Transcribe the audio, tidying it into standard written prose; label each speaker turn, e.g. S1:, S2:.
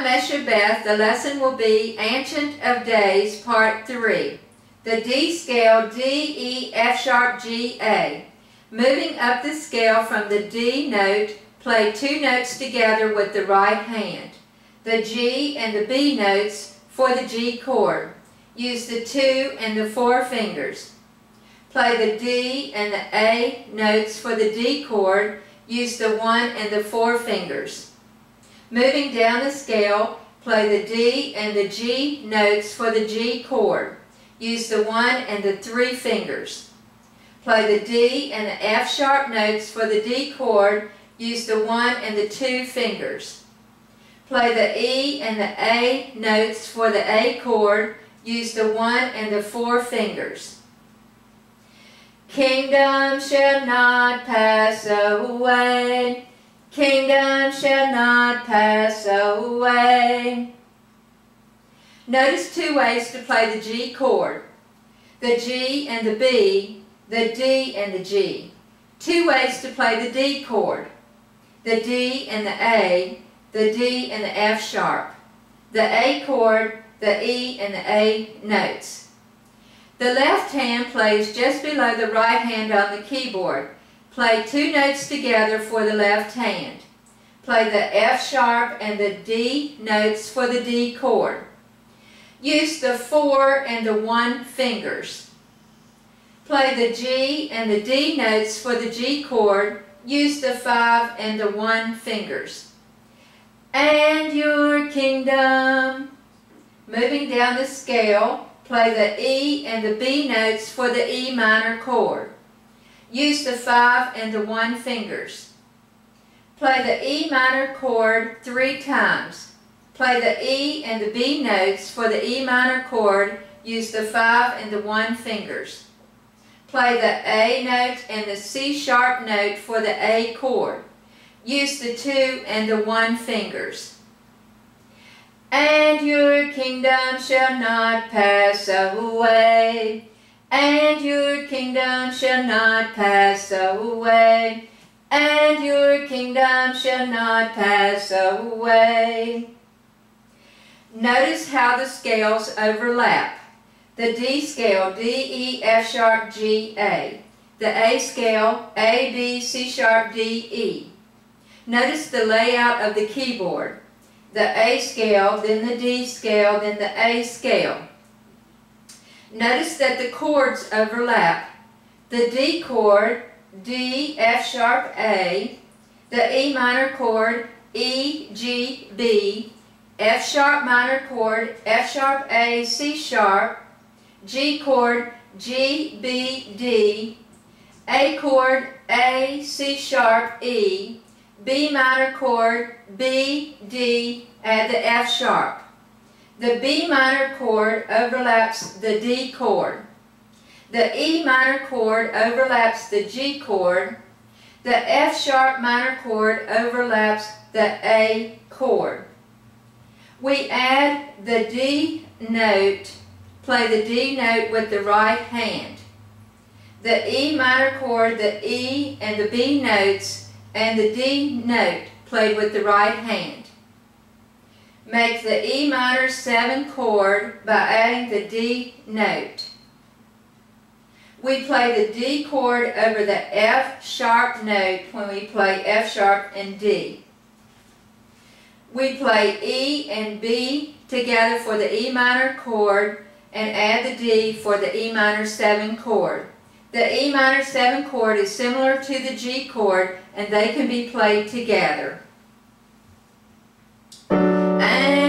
S1: Meshobeth, the lesson will be Ancient of Days, Part 3. The D scale, D, E, F sharp, G, A. Moving up the scale from the D note, play 2 notes together with the right hand. The G and the B notes for the G chord. Use the 2 and the 4 fingers. Play the D and the A notes for the D chord. Use the 1 and the 4 fingers. Moving down the scale, play the D and the G notes for the G chord. Use the 1 and the 3 fingers. Play the D and the F sharp notes for the D chord. Use the 1 and the 2 fingers. Play the E and the A notes for the A chord. Use the 1 and the 4 fingers. Kingdom shall not pass away. Kingdom shall not pass away. Notice 2 ways to play the G chord. The G and the B, the D and the G. 2 ways to play the D chord. The D and the A, the D and the F sharp. The A chord, the E and the A notes. The left hand plays just below the right hand on the keyboard. Play 2 notes together for the left hand. Play the F sharp and the D notes for the D chord. Use the 4 and the 1 fingers. Play the G and the D notes for the G chord. Use the 5 and the 1 fingers. And your kingdom. Moving down the scale, play the E and the B notes for the E minor chord. Use the 5 and the 1 fingers. Play the E minor chord 3 times. Play the E and the B notes for the E minor chord. Use the 5 and the 1 fingers. Play the A note and the C sharp note for the A chord. Use the 2 and the 1 fingers. And your kingdom shall not pass away. And your kingdom shall not pass away. And your kingdom shall not pass away. Notice how the scales overlap. The D scale, D, E, F sharp, G, A. The A scale, A, B, C sharp, D, E. Notice the layout of the keyboard. The A scale, then the D scale, then the A scale. Notice that the chords overlap. The D chord, D, F sharp, A. The E minor chord, E, G, B. F sharp minor chord, F sharp, A, C sharp. G chord, G, B, D. A chord, A, C sharp, E. B minor chord, B, D, add the F sharp. The B minor chord overlaps the D chord. The E minor chord overlaps the G chord. The F sharp minor chord overlaps the A chord. We add the D note, play the D note with the right hand. The E minor chord, the E and the B notes, and the D note played with the right hand. Make the E minor 7 chord by adding the D note. We play the D chord over the F sharp note when we play F sharp and D. We play E and B together for the E minor chord and add the D for the E minor 7 chord. The E minor 7 chord is similar to the G chord and they can be played together. And